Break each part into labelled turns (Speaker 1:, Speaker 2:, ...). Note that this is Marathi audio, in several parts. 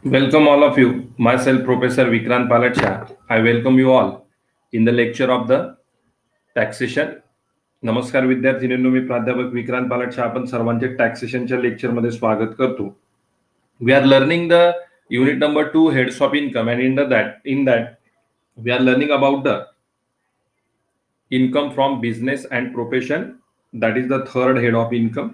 Speaker 1: Welcome all of you. Myself, Professor Vikrant Palacha. I welcome you all in the lecture of the taxation. नमस्कार विद्यार्थिनींनो, मी प्राध्यापक विक्रांत पालटशा आपण सर्वांचे टॅक्सेशनच्या लेक्चरमध्ये स्वागत करतो. We are learning the unit number 2 heads of income and in that we are learning about the income from business and profession. That is the third head of income.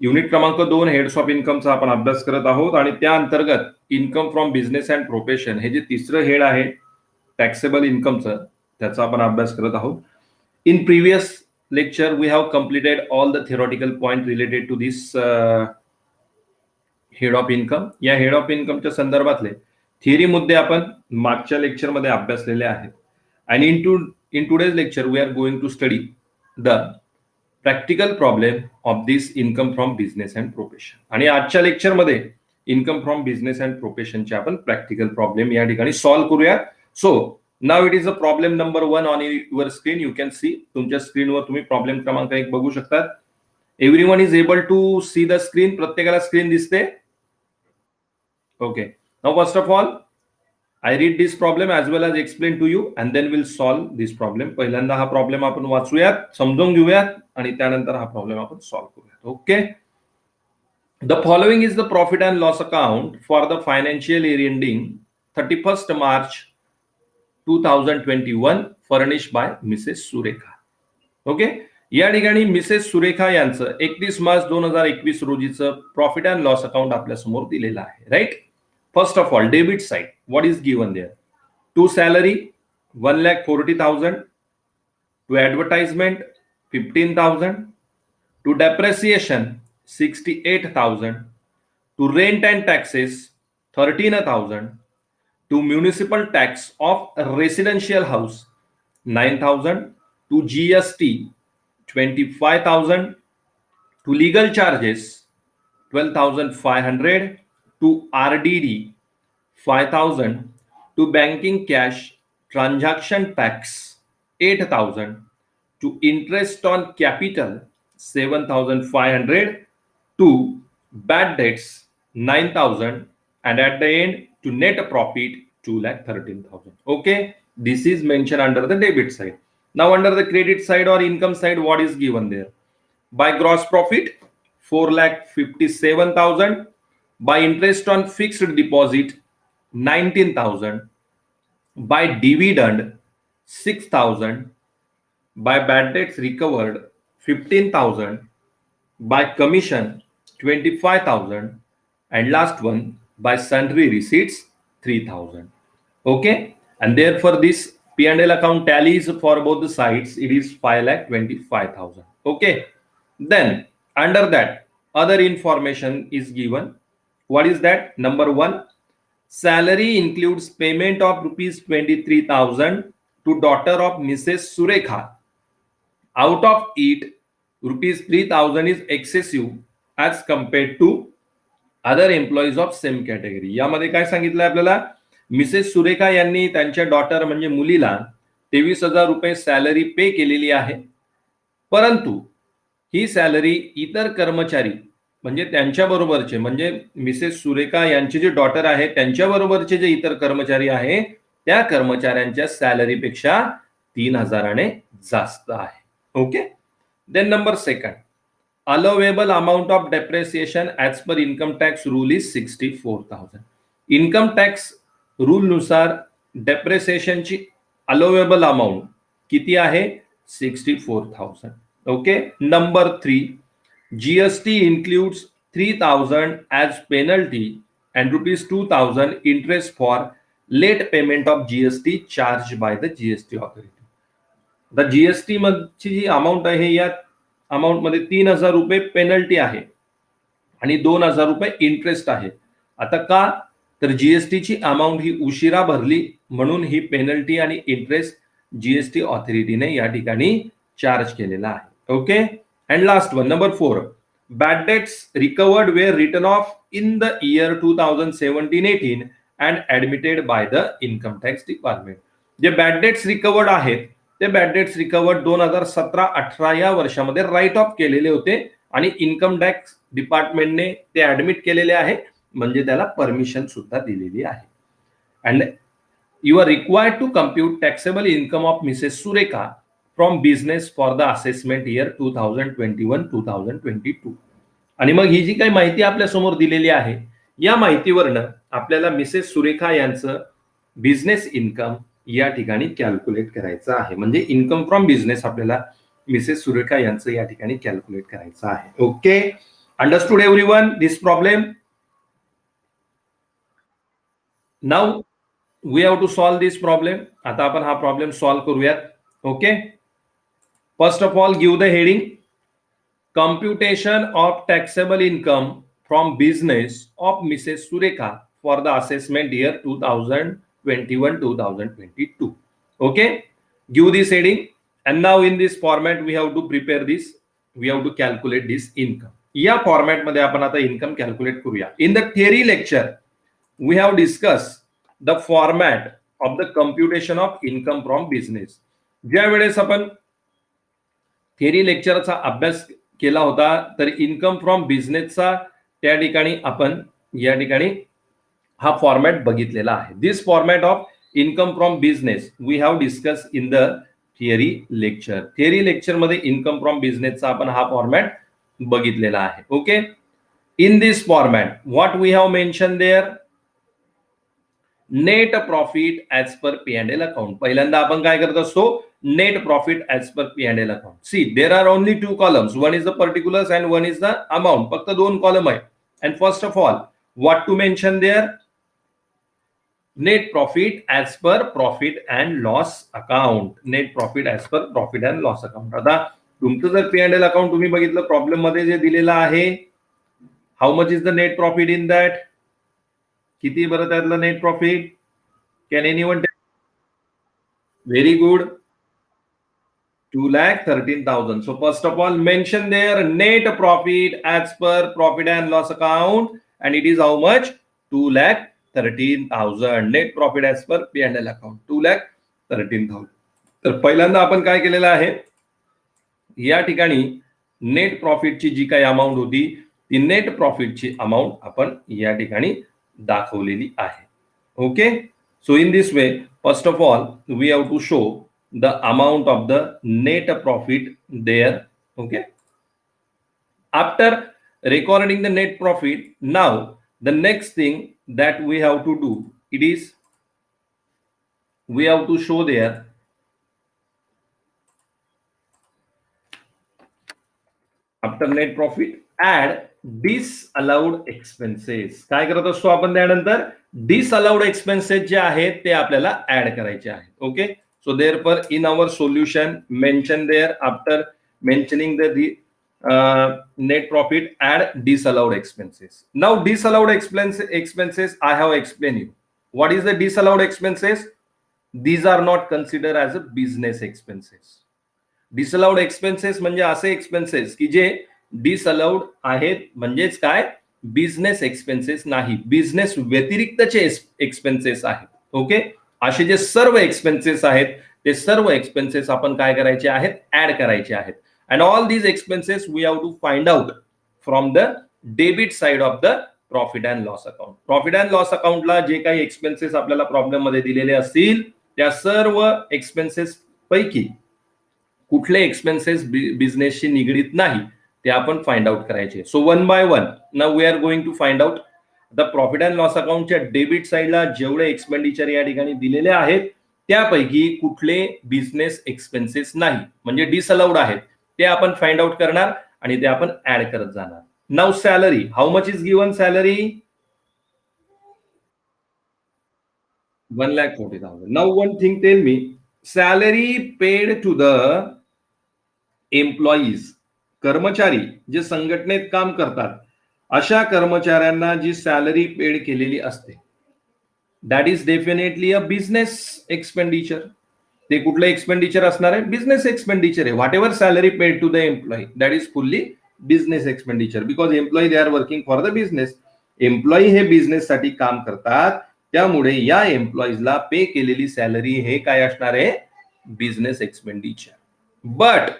Speaker 1: Unit क्रमांक 2 हेड्स ऑफ इन्कमचा आपण अभ्यास करत आहोत आणि त्या अंतर्गत income from business and profession हे जे तिसरं हेड आहे टॅक्सेबल इन्कमचं, त्याचा आपण अभ्यास करत आहोत. In previous lecture we have completed all the theoretical point related to this head of income. या हेड ऑफ इन्कमच्या संदर्भातले थिअरी मुद्दे आपण मागच्या लेक्चरमध्ये अभ्यासलेले आहेत. आणि in today's lecture we are going to study the practical problem of this income from business and profession. आणि आजच्या लेक्चरमध्ये इन्कम फ्रॉम बिझनेस अँड प्रोफेशनचे आपण प्रॅक्टिकल प्रॉब्लेम या ठिकाणी सॉल्व्ह करूया. So now it is a problem number 1 on your screen. You can see, तुमच्या स्क्रीनवर तुम्ही प्रॉब्लेम क्रमांक 1 बघू शकतात. Everyone is able to see the screen. प्रत्येकाला स्क्रीन दिसते? Okay. Now first of all I read this problem as well as explain to you and then we'll solve this problem. पहिल्यांदा हा प्रॉब्लेम आपण वाचूयात, समजून घेऊयात आणि त्यानंतर हा प्रॉब्लेम आपण सॉल्व्ह करूयात. Okay. The following is the profit and loss account for the financial year ending 31st March 2021 furnished by Mrs. Surekha. Okay. या ठिकाणी मिसेस सुरेखा यांचं 31 मार्च 2021 रोजीचं प्रॉफिट अँड लॉस अकाउंट आपल्या समोर दिलेलं आहे. Right. First of all, debit side, what is given there? To salary, 1,40,000. To advertisement, 15,000. To depreciation, 68,000. To rent and taxes, 13,000. To municipal tax of residential house, 9,000. To GST, 25,000. To legal charges, 12,500. To RDD, 5,000. To banking cash transaction tax, 8,000. To interest on capital, 7,500. To bad debts, 9,000. And at the end, to net profit, 2,13,000. Okay, this is mentioned under the debit side. Now under the credit side or income side, what is given there? By gross profit, 4,57,000. By interest on fixed deposit, 19,000. By dividend, 6,000. By bad debts recovered, 15,000. By commission, 25,000. And last one, by sundry receipts, 3,000. Okay. And therefore this P&L account tallies for both the sides. It is 5,25,000. Okay. Then under that, other information is given. What is that? Number 1, salary includes payment of rupees 23,000 to daughter of Mrs. Surekha. Out of it, rupees 3,000 is excessive as compared to other employees of same category. यामध्ये काय सांगितलं आपल्याला? मिसेस सुरेखा यांनी त्यांच्या डॉटर म्हणजे मुलीला 23,000 रुपये सॅलरी पे केलेली आहे, परंतु ही सॅलरी इतर कर्मचारी म्हणजे त्यांच्या बरोबरचे, म्हणजे मिसेस सुरेखा यांची जे डॉटर आहे त्यांच्या बरोबरचे जे इतर कर्मचारी आहे त्या कर्मचाऱ्यांच्या सॅलरीपेक्षा 3,000 जास्त आहे. Okay. Then number 2, allowable amount of depreciation as per income tax rule is 64,000. Income tax rule नुसार डेप्रिसिएशनची अलाउएबल अमाउंट किती आहे? 64,000. Okay. Number 3, GST includes 3,000 as penalty and rupees 2,000 interest for late payment of GST charged by the GST authority. The GST ची जी अमाउंट आहे या अमाउंट मध्ये 3,000 रुपये पेनल्टी आहे आणि 2,000 रुपये इंटरेस्ट आहे. आता का? तर जीएसटी ची अमाउंट ही उशिरा भरली म्हणून ही पेनल्टी आणि इंटरेस्ट जीएसटी ऑथॉरिटीने या ठिकाणी चार्ज केलेला आहे. Okay. And last one, number 4, bad debts recovered were written off in the year 2017-18 and admitted by the income tax department. जे बॅड डेट्स रिकवर्ड आहेत ते बॅड डेट्स रिकवर्ड 2017-18 या वर्षामध्ये राईट ऑफ केलेले होते आणि इन्कम टॅक्स डिपार्टमेंटने ते ऍडमिट केलेले आहे म्हणजे त्याला परमिशन सुद्धा दिलेली आहे. And you are required to compute taxable income of Mrs Surekha from business for the assessment year 2021-2022. आणि मग ही जी काही माहिती आपल्या समोर दिलेली आहे, या माहितीवरनं आपल्याला मिसेस सुरेखा यांचं बिझनेस इन्कम या ठिकाणी कॅल्क्युलेट करायचं आहे. म्हणजे इन्कम फ्रॉम बिझनेस आपल्याला मिसेस सुरेखा यांचं या ठिकाणी कॅल्क्युलेट करायचं आहे. Okay, understood everyone this problem? Now we have to solve this problem. आता आपण हा प्रॉब्लेम सॉल्व करूयात. Okay, first of all give the heading computation of taxable income from business of Mrs. Surekha for the assessment year 2021-2022. Okay, give this heading, and now in this format we have to prepare this, we have to calculate this income. या फॉर्मॅट मध्ये आपण आता इन्कम कॅल्क्युलेट करूया. In the theory lecture we have discuss the format of the computation of income from business. ज्या वेळेस आपण थिअरी लेक्चरचा अभ्यास केला होता, तर इन्कम फ्रॉम बिझनेसचा त्या ठिकाणी आपण या ठिकाणी हा फॉर्मॅट बघितलेला आहे. This format of income from business we have discuss in the theory lecture. Theory lecture मध्ये इन्कम फ्रॉम बिझनेसचा आपण हा फॉर्मॅट बघितलेला आहे. Okay, in this format what we have mention there, net profit as per P and L account. पहिल्यांदा आपण काय करत असतो, net profit as per P and L account. See there are only two columns, one is the particulars and one is the amount. फक्त दोन कॉलम आहे. And first of all what to mention there, net profit as per profit and loss account. Net profit as per profit and loss account. आता तुमचं जर पी अँड एल अकाउंट तुम्ही बघितलं प्रॉब्लेम मध्ये जे दिलेलं आहे, how much is the net profit in that, किती बरं त्यातलं net profit, can anyone tell? Very good, 2,13,000. So first of all mention their net profit as per profit and loss account, and it is how much, 2,13,000. net profit as per P&L account 2,13,000. तर पहिल्यांदा आपण काय केलेलं आहे, या ठिकाणी नेट प्रॉफिटची जी काही अमाऊंट होती ती नेट प्रॉफिटची अमाऊंट आपण या ठिकाणी दाखवलेली आहे. Okay, so in this way first of all we have to show the amount of the net profit there. Okay, after recording the net profit, now the next thing that we have to do, it is we have to show there after net profit add disallowed expenses. काय करत असतो आपण त्यानंतर, disallowed expenses जे आहेत ते आपल्याला ऍड करायचे आहेत. Okay, so therefore in our solution mention there after mentioning the net profit add disallowed expenses. Now disallowed expenses I have explained you. What is the disallowed expenses? These are not considered as a business expenses. disallowed expenses म्हणजे असे एक्सपेन्सेस की जे डिसअलाउड आहेत, म्हणजेच काय, बिझनेस एक्सपेन्सेस नाही, बिझनेस व्यतिरिक्तचे एक्सपेन्सेस आहेत. ओके, असे जे सर्व एक्सपेन्सेस आहेत ते सर्व एक्सपेन्सेस आपण काय करायचे आहेत, ऍड करायचे आहेत. And all these expenses we have to find out from the debit side of the profit and loss account. Profit and लॉस अकाउंटला जे काही एक्सपेन्सेस आपल्याला प्रॉब्लेम मध्ये दिलेले असतील त्या सर्व एक्सपेन्सेस पैकी कुठले एक्सपेन्सेस बिझनेसशी निगडीत नाही ते आपण फाइंड आउट करायचे. So one by one now we are going to find out the profit and loss अकाउंटच्या डेबिट साइडला जेवढे एक्सपेंडिचर या ठिकाणी दिलेले आहेत त्यापैकी कुठले बिझनेस एक्सपेन्सेस नाही म्हणजे डिसअलाउड आहेत ते आपण फाइंड आउट करणार आणि ते आपण ऍड करत जाणार. Now salary, how much is given salary, 1,40,000. Now one thing tell me, salary paid to the employees, कर्मचारी जे संघटनेत काम करतात अशा कर्मचाऱ्यांना जी सॅलरी पेड केलेली असते that is definitely a business expenditure. ते कुठलं एक्सपेंडिचर असणार आहे, बिझनेस एक्सपेंडिचर आहे. Whatever salary paid to the employee that is fully business expenditure, because employee they are working for the business. Employee हे बिझनेस साठी काम करतात, त्यामुळे या एम्प्लॉईजला पे केलेली सॅलरी हे काय असणार आहे, business expenditure. But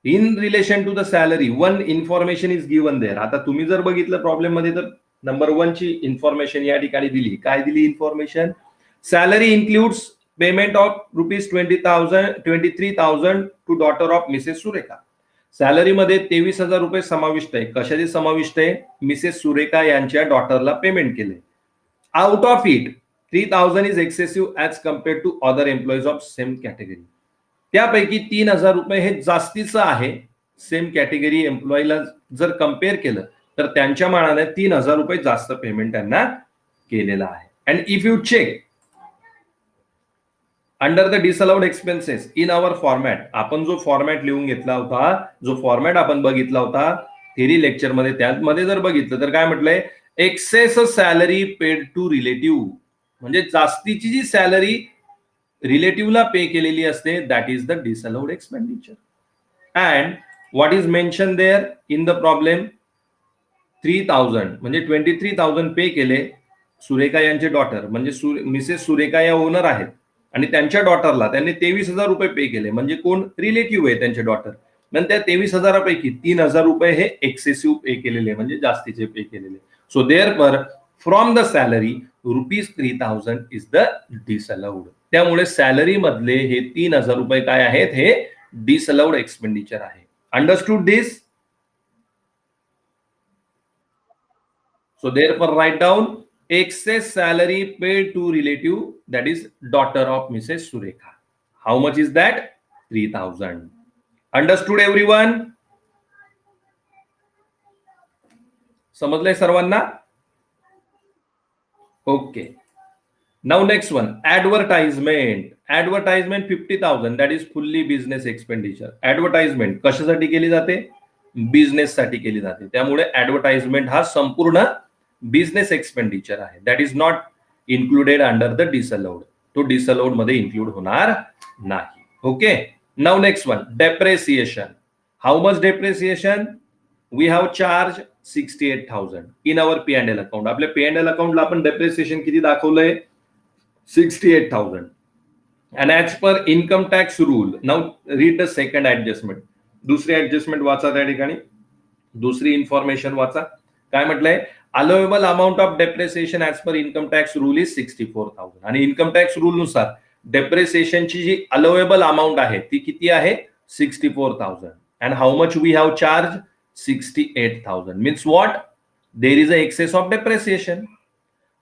Speaker 1: in relation to the salary one information is given there. आता तुम्ही जर बघितलं प्रॉब्लेम मध्ये तर नंबर 1 ची इन्फॉर्मेशन या ठिकाणी दिली. काय दिली information? Salary includes payment of ₹23,000 to daughter of Mrs Surekha. सॅलरीमध्ये 23,000 रुपये समाविष्ट आहे. कशाचे समाविष्ट आहे? मिसेस सुरेखा यांच्या डॉटरला पेमेंट केले. Out of it 3,000 is excessive as compared to other employees of same category. त्यापैकी 3,000 रुपये हे जास्तीचं आहे सेम कॅटेगरी एम्प्लॉईला जर कम्पेअर केलं तर त्यांच्या मानाने 3,000 रुपये जास्त पेमेंट त्यांना केलेलं आहे. And if you check under the disallowed expenses in our format, आपण जो फॉर्मॅट लिहून घेतला होता, जो फॉर्मॅट आपण बघितला होता थेरी लेक्चरमध्ये, त्यामध्ये जर बघितलं तर काय म्हटलंय? Excess salary paid to relative, म्हणजे जास्तीची जी सॅलरी रिलेटिव्हला पे केलेली असते that is the disallowed expenditure. And what is mention there in the problem? 3,000 म्हणजे 23,000 पे केले सुरेखा यांचे डॉटर, म्हणजे मिसेस सुरेखा या ओनर आहेत आणि त्यांच्या डॉटरला त्यांनी 23,000 रुपये पे केले. म्हणजे कोण? रिलेटिव्ह आहे त्यांचे डॉटर. म्हणजे त्या 23,000 3,000 रुपये हे एक्सेसिव्ह पे केलेले, म्हणजे जास्तीचे पे केलेले. So therefore from the salary ₹3,000 is the disallowed. त्यामुळे सॅलरी मधले हे 3,000 रुपये काय आहेत? हे डिसअलाउड एक्सपेंडिचर आहे. Understood this? So therefore write down excess salary paid to relative, that is daughter of Mrs. Surekha. How much is that? 3,000. Understood everyone? समजलंय सर्वांना? Okay. Now next one, advertisement. Advertisement 50,000, that is fully business expenditure. Advertisement कशासाठी केली जाते? बिझनेस साठी केली जाते. त्यामुळे ऍडव्हर्टाइजमेंट हा संपूर्ण बिझनेस एक्सपेंडिचर आहे. That is not included under the disallowed. तो डिसअलाउड मध्ये इन्क्लूड होणार नाही. ओके. Now next one, depreciation. How much depreciation? We have charge 68,000 in our P&L account. आपल्या P&L अकाउंटला आपण डेप्रेसिएशन किती दाखवलंय? 68,000. and as per income tax rule, now read the second adjustment. दुसरी ऍडजस्टमेंट वाचा त्या ठिकाणी, दुसरी इन्फॉर्मेशन वाचा. काय म्हटलंय? Allowable amount of depreciation as per income tax rule is 64,000. आणि इन्कम टॅक्स रूल नुसार डेप्रिसिएशनची जी अलोवेबल अमाऊंट आहे ती किती आहे? 64,000. And how much we have charge? 68,000. Means what? There is a excess of depreciation.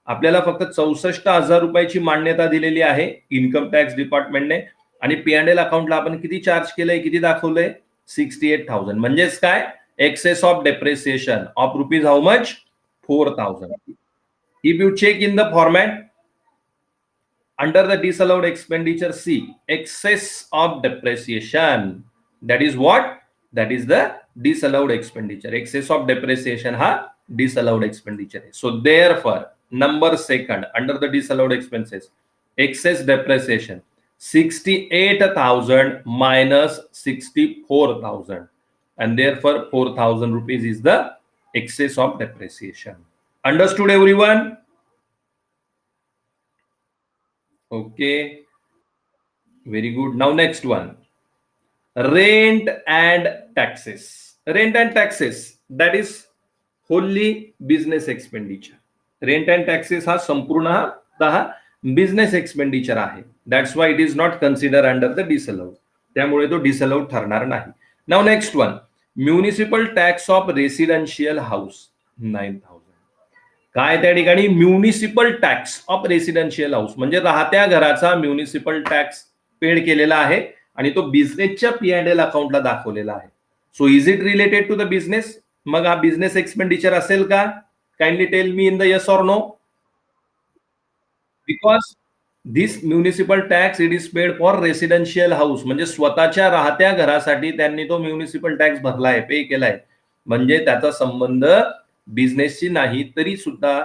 Speaker 1: आपल्याला फक्त 64,000 रुपयाची मान्यता दिलेली आहे इन्कम टॅक्स डिपार्टमेंटने, आणि P&L अकाउंटला आपण किती चार्ज केलंय, किती दाखवलंय? 68,000. म्हणजेच काय? Excess of depreciation of rupees how much? 4,000. If you check in the format under the disallowed expenditure, see excess of depreciation, that is what? That is the disallowed expenditure. Excess of depreciation हा डिसअलाउड एक्सपेंडिचर आहे. So therefore number second under the disallowed expenses, excess depreciation 68,000 minus 64,000, and therefore 4,000 rupees is the excess of depreciation. Understood everyone? Okay, very good. Now next one, rent and taxes. Rent and taxes, that is wholly business expenditure. Rent and taxes हा संपूर्णतः बिझनेस एक्सपेंडिचर आहे. That's why it is not consider under the disallowed. त्यामुळे तो डिसअलाउड ठरणार नाही. Now next one, municipal tax of residential house 9,000. काय त्या ठिकाणी? Municipal tax of residential house म्हणजे राहत्या घराचा म्युनिसिपल टॅक्स पेड केलेला आहे आणि तो बिझनेसच्या P&L अकाउंटला दाखवलेला आहे. So is it related to the business? मग हा बिझनेस एक्सपेंडिचर असेल का? Kindly tell me in the yes or no. Because this municipal tax it is paid for residential house, म्हणजे स्वतःच्या राहत्या घरासाठी त्यांनी तो म्युनिसिपल टॅक्स भरलाय, पे केलाय. म्हणजे त्याचा संबंध बिझनेसशी नाही, तरी सुद्धा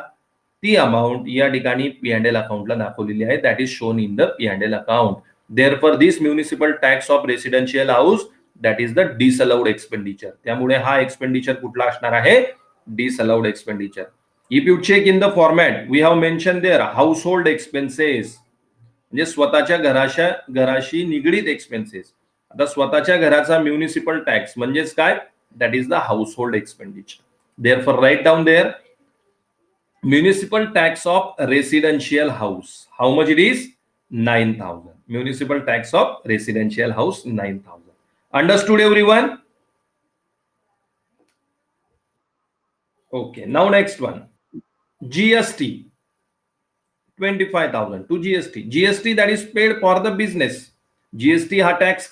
Speaker 1: ती अमाऊंट या ठिकाणी P&L अकाउंटला दाखवलेली आहे. That is shown in the P&L account. Therefore this municipal tax of residential house that is the disallowed expenditure. त्यामुळे हा एक्सपेंडिचर कुठला असणार आहे? disallowed expenditure. If you check in the format, we have mentioned there household expenses, म्हणजे स्वतःच्या घराशी निगडीत एक्सपेन्सेस. आता स्वतःच्या घराचा म्युनिसिपल टॅक्स म्हणजेच काय? That is the household expenditure. Therefore write down there Municipal tax of residential house. How much it is? 9,000. Municipal tax of residential house, 9,000. Understood, everyone? Okay. Now next one. GST. 25,000 to GST. GST that is paid for the business. GST हा टॅक्स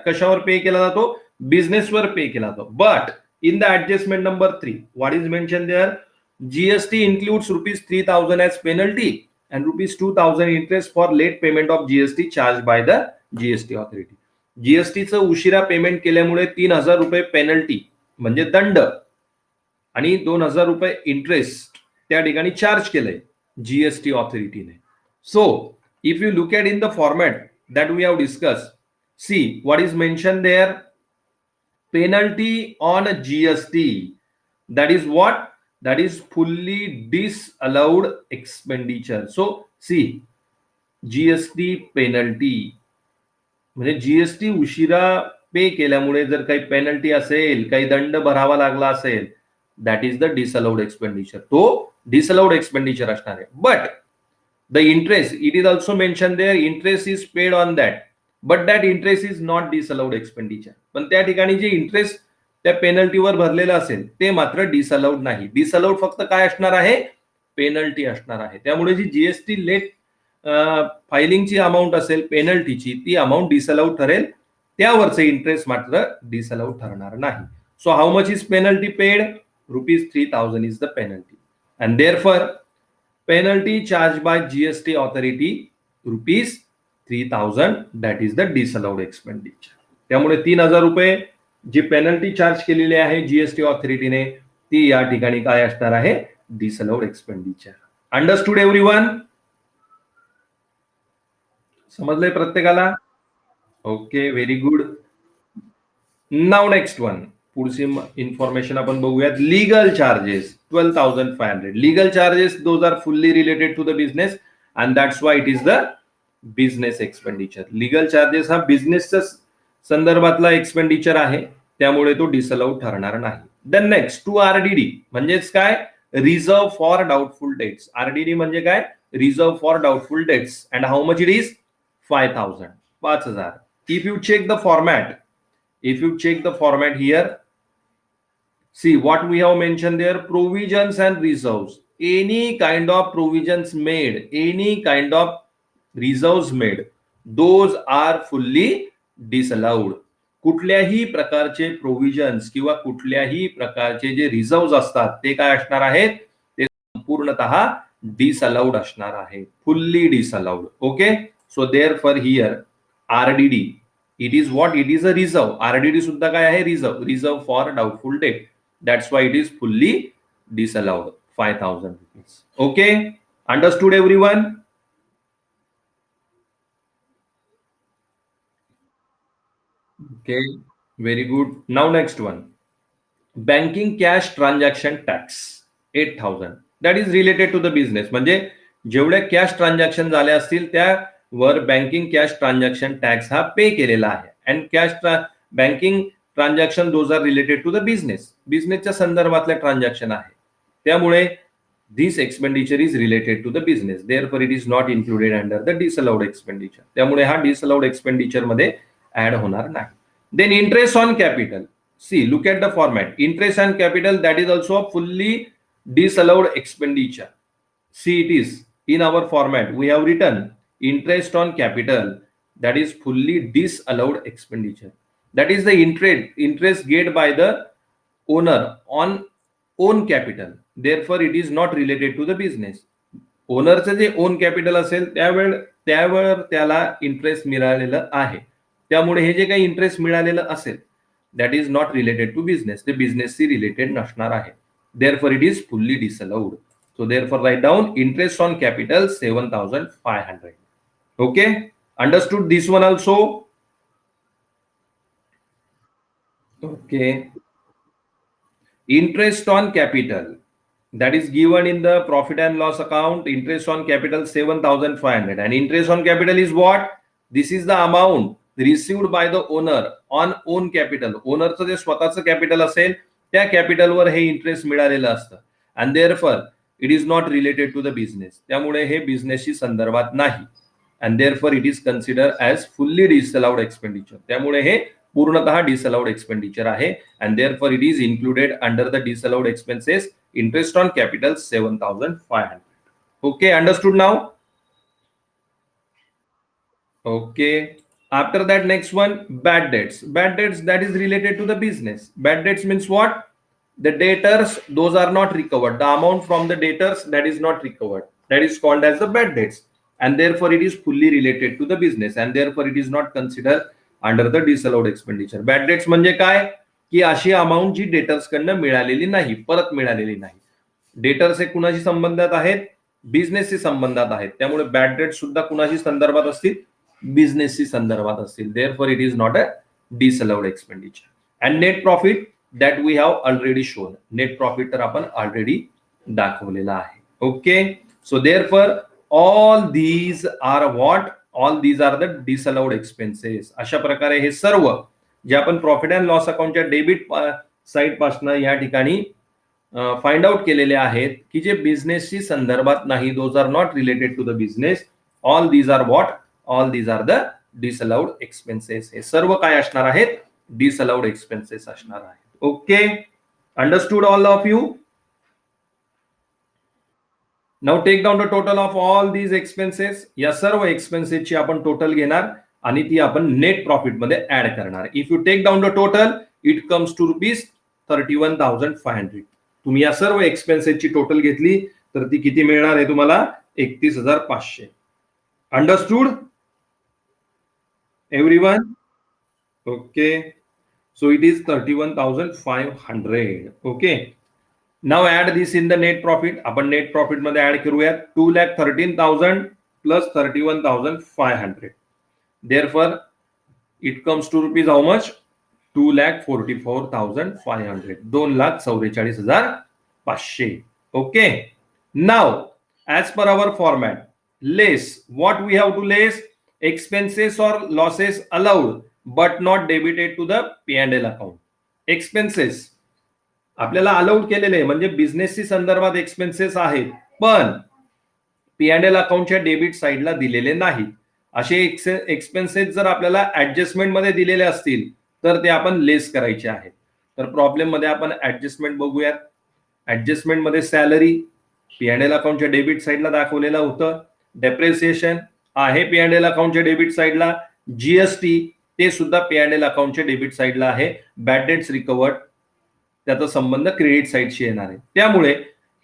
Speaker 1: कशावर पे केला जातो? बिझनेसवर पे केला जातो. But in the adjustment number 3, what is mention there? GST includes ₹3,000 as penalty and ₹2,000 interest for late payment of GST charged by the GST authority. जीएसटीचं उशिरा पेमेंट केल्यामुळे ₹3,000 पेनल्टी म्हणजे दंड आणि ₹2,000 इंटरेस्ट त्या ठिकाणी चार्ज केलंय जीएसटी ऑथॉरिटीने. So if you look at in the format that we have discussed, see what is mentioned there. Penalty on GST, that is what? That is fully disallowed expenditure. So see, GST penalty म्हणजे जीएसटी उशिरा पे केल्यामुळे जर काही पेनल्टी असेल, काही दंड भरावा लागला असेल, that is the disallowed expenditure. तो डिसअलाउड एक्सपेंडिचर असणार आहे. But the interest, it is also mentioned there, interest is paid on that, but that interest is not disallowed expenditure. पण त्या ठिकाणी जे इंटरेस्ट त्या पेनल्टीवर भरलेलं असेल ते मात्र डिसअलाउड नाही. डिसअलाउड फक्त काय असणार आहे? पेनल्टी असणार आहे. त्यामुळे जी जीएसटी लेट फायलिंगची अमाऊंट असेल पेनल्टीची, ती अमाऊंट डिसअलाउड ठरेल. त्यावरचे इंटरेस्ट मात्र डिसअलाउड ठरणार नाही. So how much is penalty paid? ₹3,000 is the penalty. And therefore penalty charged by GST authority ₹3,000, that is the disallowed expenditure. त्यामुळे ₹3,000 जी पेनल्टी चार्ज केलेली आहे जीएसटी ऑथॉरिटीने, ती या ठिकाणी काय असणार आहे? Disallowed expenditure. Understood everyone? समजलंय प्रत्येकाला? Okay, very good. Now next one, पुढची इन्फॉर्मेशन आपण बघूयात. Legal charges 12,500. Legal charges, those are fully related to the business and that's why it is the business expenditure. Legal charges हा बिझनेसच्या संदर्भातला एक्सपेंडिचर आहे, त्यामुळे तो डिसअलाउड ठरणार नाही. देन नेक्स्ट, टू आरडीडी म्हणजेच काय? Reserve for doubtful debts. RDD म्हणजे काय? Reserve for doubtful debts. And how much it is? 5,000. 5,000. If you check the format, if you check the format here, see what we have mentioned there, provisions and reserves. Any kind of provisions made, any kind of reserves made, those are fully disallowed. कुठल्याही प्रकारचे प्रोव्हिजन्स किंवा कुठल्याही प्रकारचे जे रिझर्व्ह असतात ते काय असणार आहेत? ते संपूर्णतः डिसअलाउड असणार आहे. Fully disallowed. Okay, so therefore here RDD, it is what? It is a reserve. RDD सुद्धा काय आहे? Reserve. Reserve for doubtful debt. That's why it is fully disallowed. ₹5,000. Okay, understood everyone? Okay, very good. Now next one, banking cash transaction tax 8,000. That is related to the business. म्हणजे जेवढ्या कॅश ट्रान्झॅक्शन झाल्या असतील त्या वर बँकिंग कॅश ट्रान्झॅक्शन टॅक्स हा पे केलेला आहे. And cash banking transaction those are related to the business. बिझनेसच्या संदर्भातल्या ट्रान्झॅक्शन आहे, त्यामुळे this expenditure is related to the business. Therefore it is not included under the disallowed expenditure. त्यामुळे हा डिसअलाउड एक्सपेंडिचर मध्ये ऍड होणार नाही. Then interest on capital. See, look at the format. Interest on capital that is also a fully disallowed expenditure. See, it is in our format we have written interest on capital, that is fully disallowed expenditure. That is the interest get by the owner on own capital. Therefore it is not related to the business. ओनरचं जे ओन कॅपिटल असेल त्यावर त्याला इंटरेस्ट मिळालेलं आहे, त्यामुळे हे जे काही इंटरेस्ट मिळालेलं असेल that is not related to business. ते बिझनेसशी रिलेटेड नसणार आहे. Therefore it is fully disallowed. So therefore write down interest on capital 7,500. Okay, understood this one also? Okay, interest on capital that is given in the profit and loss account. Interest on capital 7,500. And interest on capital is what? This is the amount received by the owner on own capital. ओनरचं जे स्वतःचं कॅपिटल असेल त्या कॅपिटलवर हे इंटरेस्ट मिळालेलं असतं. And therefore it is not related to the business, त्यामुळे हे बिझनेसशी संदर्भात नाही. And therefore it is consider as fully disallowed expenditure, त्यामुळे हे पूर्णतः डिसअलाउड एक्सपेंडिचर आहे. And therefore it is included under the disallowed expenses interest on capital 7,500. Okay, understood now? Okay. After that, next one, bad debts. Bad debts, that is related to the business. Bad debts means what? The debtors, those are not recovered. The amount from the debtors, that is not recovered. That is called as the bad debts. And therefore, it is fully related to the business. And therefore, it is not considered under the disallowed expenditure. Bad debts म्हणजे काय? की अशी अमाऊंट जी डेटर्स कडनं मिळालेली नाही, परत मिळालेली नाही. डेटर्स हे कुणाशी संबंधात आहेत? बिझनेसशी संबंधात आहेत. त्यामुळे बॅड डेट सुद्धा कुणाशी संदर्भात असतील? बिझनेसशी संदर्भात असतील. Therefore it is not a disallowed expenditure. And net profit that we have already shown. Net profit तर आपण ऑलरेडी दाखवलेला आहे. Okay, so therefore all these are what? All these are the disallowed expenses. अशा प्रकारे हे सर्व जे आपण प्रॉफिट अँड लॉस अकाउंटच्या डेबिट साईड पासून या ठिकाणी फाइंड आउट केलेले आहेत की जे बिझनेसशी संदर्भात नाही, those are not related to the business. All these are what? All these are the disallowed expenses. हे सर्व काय असणार आहेत? डिसअलाउड एक्सपेन्सेस असणार आहेत. Okay, understood all of you? Now take down the total of all these expenses. या सर्व एक्सपेन्सेसची आपण टोटल घेणार आणि ती आपण नेट प्रॉफिट मध्ये ऍड करणार. If you take down the total, it comes to ₹31,500. तुम्ही या सर्व एक्सपेन्सेसची टोटल घेतली तर ती किती मिळणार आहे तुम्हाला? 31,500. Understood everyone? Okay, so it is 31,500. Okay, now add this in the net profit. आपण नेट प्रॉफिट मध्ये ऍड करूयात. 2,13,000 plus 31,500. Therefore it comes to rupees how much? 2,44,500. 2,44,500. Okay, now as per our format, less what we have to less? Expenses or losses allowed but not debited to the P&L account. Expenses आपल्याला अलाउड केलेले आहे, म्हणजे बिझनेसशी संदर्भात एक्सपेन्सेस आहेत पण P&L अकाउंटच्या डेबिट साईडला दिलेले नाहीत. असे एक्सपेन्सेस जर आपल्याला ऍडजस्टमेंट मध्ये दिलेले असतील तर ते आपण लेस करायचे आहेत. तर प्रॉब्लेम मध्ये आपण ऍडजस्टमेंट बघूयात. ऍडजस्टमेंट मध्ये सॅलरी P&L अकाउंटच्या डेबिट साईडला दाखवलेलं होतं. डेप्रिसिएशन आहे P&L अकाउंटच्या डेबिट साईडला. जीएसटी ते सुद्धा P&L अकाउंटच्या डेबिट साईडला आहे. बॅड डेट्स रिकवर्ड त्याचा संबंध क्रेडिट साईडशी येणार आहे. त्यामुळे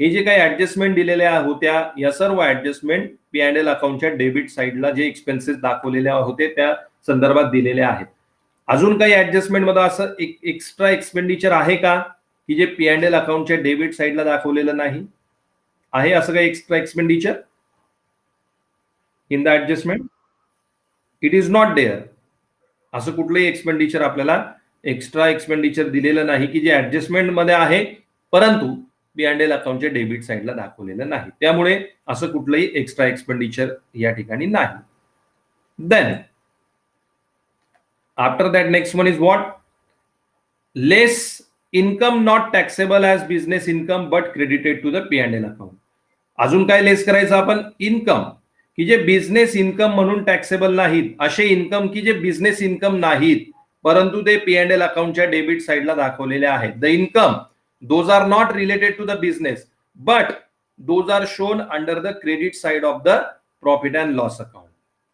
Speaker 1: हे जे काही ऍडजस्टमेंट दिलेल्या होत्या या सर्व ऍडजस्टमेंट P&L अकाउंटच्या डेबिट साईडला जे एक्सपेन्सेस दाखवलेले होते त्या संदर्भात दिलेले आहेत. अजून काही ऍडजस्टमेंट मध्ये असं एक्स्ट्रा एक्सपेंडिचर आहे का की जे P&L अकाउंटच्या डेबिट साईडला दाखवलेलं नाही? आहे असं काही extra expenditure in the adjustment? It is not there. असं कुठलंही एक्सपेंडिचर आपल्याला एक्स्ट्रा एक्सपेंडिचर दिलेलं नाही की जे ऍडजस्टमेंट मध्ये आहे परंतु P&L अकाउंटच्या डेबिट साईडला दाखवलेलं नाही. त्यामुळे असं कुठलंही एक्स्ट्रा एक्सपेंडिचर या ठिकाणी नाही. Then after that next one is what? Less income not taxable as business income but credited to the P&L account. अजून काय लेस करायचं आपण? इन्कम की जे बिझनेस इन्कम म्हणून टॅक्सेबल नाहीत, असे इन्कम की जे बिझनेस इन्कम नाहीत परंतु ते P&L अकाउंटच्या डेबिट साईडला दाखवलेले आहेत. The income those are not related to the business but those are shown under the credit side of the profit and loss account.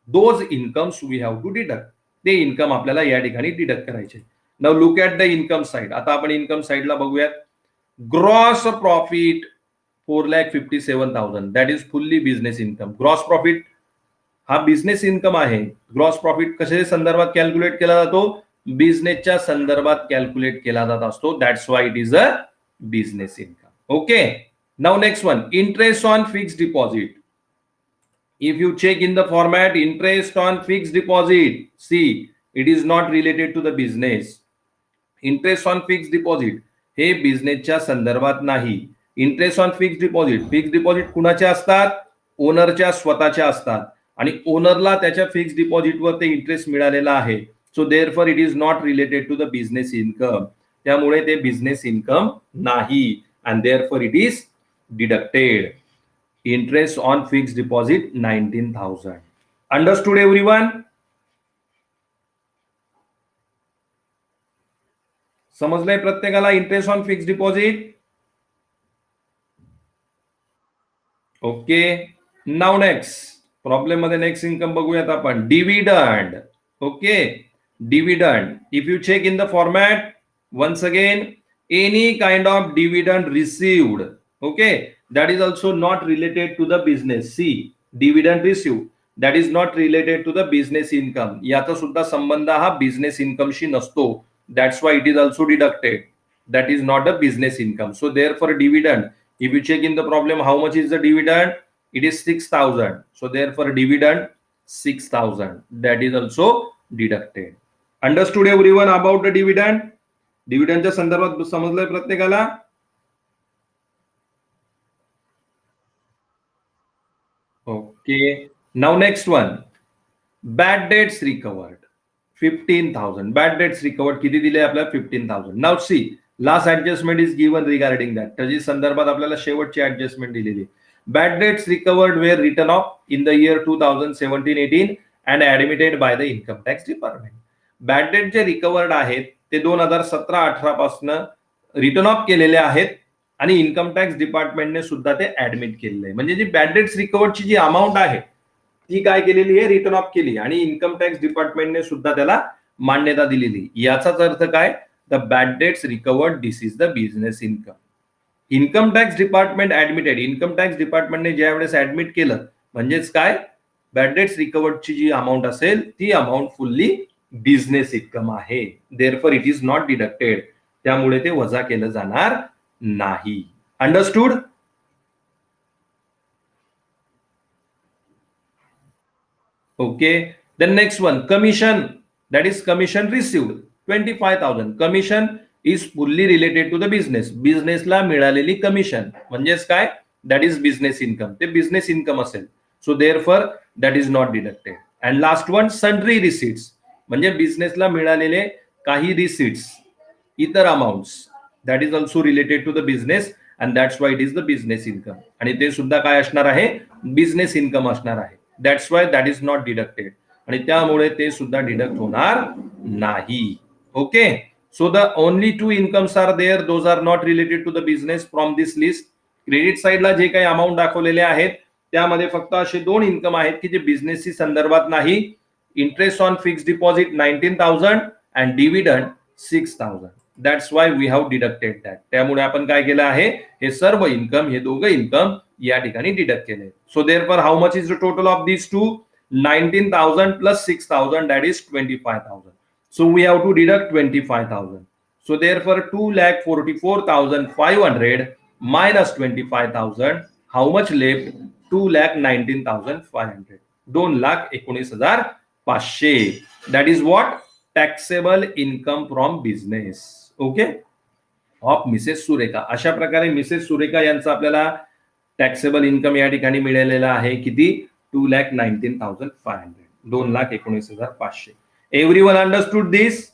Speaker 1: Those incomes we have to deduct. ते इन्कम आपल्याला या ठिकाणी डिडक्ट करायचे. Now look at the income side. आता आपण इन्कम साइडला बघूयात. Gross profit 4,57,000 that is fully business income. Gross profit हा बिझनेस इन्कम आहे. ग्रॉस प्रॉफिट कशा संदर्भात कॅल्क्युलेट केला जातो? बिझनेसच्या संदर्भात कॅल्क्युलेट केला जात असतो. That's why it is a business income. Okay, now next one, interest on fixed deposit. If you check in the format, interest on fixed deposit, see it is not related to the business. Interest on fixed deposit हे बिझनेसच्या संदर्भात नाही. इंटरेस्ट ऑन फिक्स्ड डिपॉझिट कुणाच्या असतात? ओनरच्या स्वतःच्या असतात आणि ओनरला त्याच्या फिक्स्ड डिपॉझिटवर ते इंटरेस्ट मिळालेला आहे. So therefore it is not related to the business income. त्यामुळे ते बिझनेस इन्कम नाही and therefore it is deducted. Interest on fixed deposit 19,000. Understood everyone? समजलंय प्रत्येकाला interest on fixed deposit? Okay. Now next problem मध्ये नेक्स्ट इन्कम बघूयात आपण. Dividend. Okay. Dividend. If you check in the format once again, any kind of dividend received, okay, that is also not related to the business. See, dividend received, that is not related to the business income. याचा सुद्धा संबंध हा बिझनेस इन्कमशी नसतो. That's why it is also deducted. That is not a business income. So therefore dividend, if you check in the problem, how much is the dividend? It is 6,000. So therefore dividend 6,000. That is also deducted. Understood everyone about the dividend? डिव्हिडंडच्या संदर्भात समजलंय प्रत्येकाला? Okay. Now next one. Bad debts recovered 15,000. Bad debts recovered किती दिले आपल्याला? 15,000. Now see, last adjustment is given regarding that. त्याची संदर्भात आपल्याला शेवटची ऍडजस्टमेंट दिलेली. Bad debts recovered were return off in the year 2017-18 and admitted by the income tax department. Bad debt जे रिकवर्ड आहेत ते 2017-18 पासून रिटर्न ऑफ केलेले आहेत आणि इन्कम टॅक्स डिपार्टमेंटने सुद्धा ते ऍडमिट केलेले आहे. म्हणजे जी बॅड डेट्स रिकवर्डची जी अमाऊंट आहे ती काय केलेली आहे? रिटर्न ऑफ केली आणि इन्कम टॅक्स डिपार्टमेंटने सुद्धा त्याला मान्यता दिलेली. याचाच अर्थ काय? The bad debts recovered this is the business income. Income tax department admitted. Income tax डिपार्टमेंटने ज्या वेळेस ऍडमिट केलं म्हणजेच काय? बॅड डेट्स रिकवर्डची जी अमाऊंट असेल ती अमाऊंट फुल्ली बिझनेस इन्कम आहे. Therefore it is not deducted. त्यामुळे ते वजा केलं जाणार नाही. Understood? Okay. The next one, commission. That is commission received 25,000. Commission is fully related to the business. बिझनेसला मिळालेली कमिशन म्हणजेच काय? That is business income. ते बिझनेस इन्कम असेल. So therefore that is not deducted. And last one, sundry receipts. म्हणजे बिझनेसला मिळालेले काही रिसीट्स, इतर amounts, that is also related to the business and that's why it is the business income. आणि ते सुद्धा काय असणार आहे? बिझनेस इन्कम असणार आहे. That's why that is not deducted. आणि त्यामुळे ते सुद्धा डिडक्ट होणार नाही. Okay. So the only two incomes are there, those are not related to the business from this list. Credit साइडला जे काही अमाऊंट दाखवलेले आहेत त्यामध्ये फक्त असे दोन इन्कम आहेत की जे बिझनेसशी संदर्भात नाही. Interest on fixed deposit 19,000 and dividend 6,000. That's why we have deducted that. त्यामुळे आपण काय केलं आहे? हे सर्व इन्कम, हे दोघं इन्कम या ठिकाणी डिडक्ट केले. So therefore how much is the total of these two? 19,000 plus 6,000, that is 25,000. So we have to deduct 25,000. So therefore 2,44,500 minus 25,000. How much left? 2,19,500. 2,19,500. That is what? Taxable income from business. Okay? Of Mrs Surekha. अशा प्रकारे मिसेस सुरेखा यांचा आपल्याला टॅक्सेबल इन्कम या ठिकाणी मिळालेला आहे. किती? 2,19,500. 2,19,500. Everyone understood this?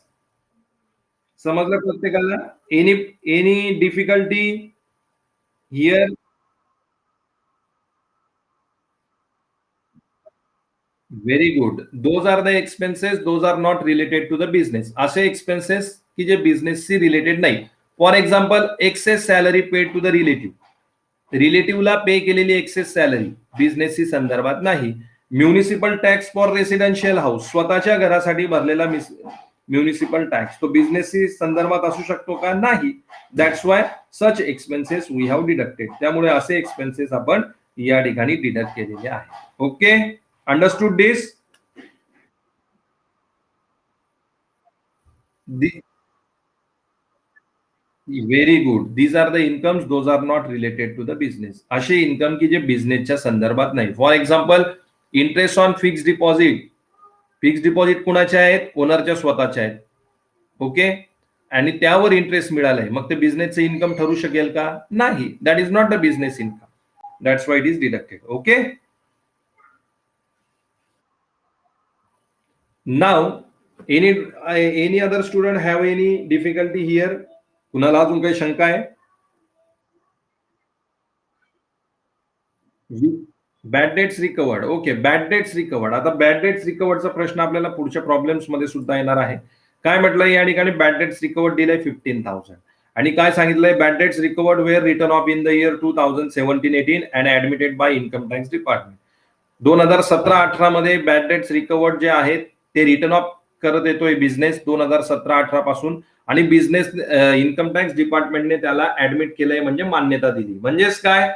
Speaker 1: समजलं प्रत्येकाला? Any difficulty here? Very good. Those are the expenses, those are not related to the business. असे एक्सपेन्सेस की जे बिझनेसशी रिलेटेड नाही. For example, excess salary paid to the relative. रिलेटिव्हला पे केलेली एक्सेस सॅलरी बिझनेसशी संदर्भात नाही. Municipal tax for residential house, स्वतःच्या घरासाठी भरलेला म्युनिसिपल टॅक्स, तो बिझनेसशी संदर्भात असू शकतो का? नाही. That's why such expenses we have deducted. त्यामुळे असे एक्सपेन्सेस आपण या ठिकाणी डिडक्ट केलेले आहे. Okay. Understood this? Very good. These are the incomes, those are not related to the business. असे इन्कम की जे बिझनेसच्या संदर्भात नाही. For example, interest on fixed deposit. Fixed deposit कुणाचे आहेत? ओनरच्या स्वतःच्या आहेत. ओके. आणि त्यावर इंटरेस्ट मिळालाय, मग ते बिझनेसचं इन्कम ठरू शकेल का? नाही. That is not a business income. That's why it is deducted. Okay. Now any other student have any difficulty here? कुणाला अजून काही शंका आहे? Bad debts recovered. Okay, bad debts recovered. आता बॅड डेट्स रिकवर्डचा प्रश्न आपल्याला पुढच्या प्रॉब्लेम्स मध्ये सुद्धा येणार आहे. काय म्हटलं या ठिकाणी बॅड डेट्स रिकवर्ड दिलंय 15,000 आणि काय सांगितलंय bad debts recovered were return off in the year 2017-18 and admitted by income tax department. 2017-18 मध्ये बॅड डेट्स रिकवर्ड जे आहेत ते रिटर्न ऑफ करत येतोय बिझनेस 2017-18 पासून आणि बिझनेस इन्कम टॅक्स डिपार्टमेंटने त्याला ऍडमिट केलंय म्हणजे मान्यता दिली. म्हणजेच काय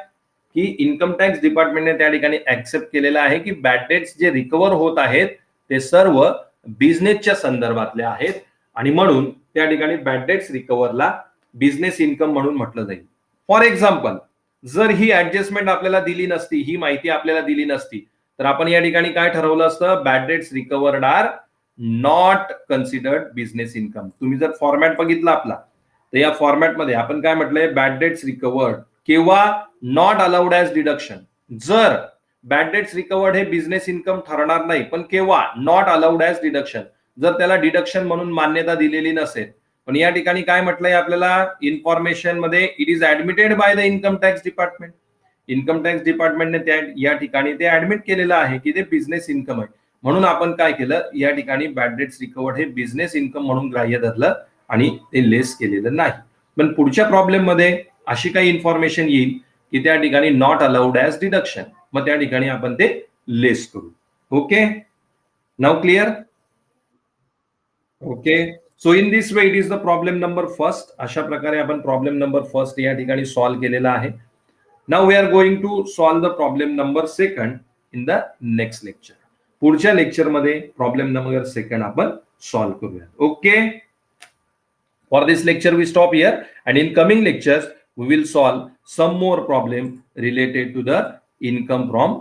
Speaker 1: की इन्कम टॅक्स डिपार्टमेंटने त्या ठिकाणी ऍक्सेप्ट केलेलं आहे की बॅड डेट्स जे रिकवर होत आहेत ते सर्व बिझनेसच्या संदर्भातले आहेत आणि म्हणून त्या ठिकाणी बॅड डेट्स रिकवरला बिझनेस इन्कम म्हणून म्हटलं जाईल. फॉर एक्झाम्पल जर ही ऍडजस्टमेंट आपल्याला दिली नसती, ही माहिती आपल्याला दिली नसती, तर आपण या ठिकाणी काय ठरवलं असतं, bad debts recovered are not considered business income. तुम्ही जर फॉर्मॅट बघितला आपला तर या फॉर्मॅटमध्ये आपण काय म्हटलंय, बॅड डेट्स रिकवर्ड किंवा नॉट अलाउड ॲज डिडक्शन. जर बॅड डेट्स रिकवर्ड हे बिझनेस इन्कम ठरणार नाही, पण केव्हा, नॉट अलाउड ॲज डिडक्शन, जर त्याला डिडक्शन म्हणून मान्यता दिलेली नसेल. पण या ठिकाणी काय म्हटलंय आपल्याला इन्फॉर्मेशन मध्ये, it is admitted by the income tax department. Income tax डिपार्टमेंटने त्या या ठिकाणी ते ऍडमिट केलेलं आहे की ते बिझनेस इन्कम आहे. म्हणून आपण काय केलं, या ठिकाणी बॅड डेट्स रिकवर्ड हे बिझनेस इन्कम म्हणून ग्राह्य धरलं आणि ते लेस केलेलं नाही. पण पुढच्या प्रॉब्लेम मध्ये अशी काही इन्फॉर्मेशन येईल की त्या ठिकाणी नॉट अलाउड ॲज डिडक्शन, मग त्या ठिकाणी आपण ते लेस करू. Okay, now clear. Okay, so in this way it is the problem number first. अशा प्रकारे आपण प्रॉब्लेम नंबर फर्स्ट या ठिकाणी सॉल्व्ह केलेला आहे. Now we are going to solve the problem number second in the next lecture. पुढच्या लेक्चरमध्ये प्रॉब्लेम नंबर सेकंड आपण सॉल्व्ह करूया. Okay, for this lecture we stop here and in coming lectures we will solve some more problem related to the income from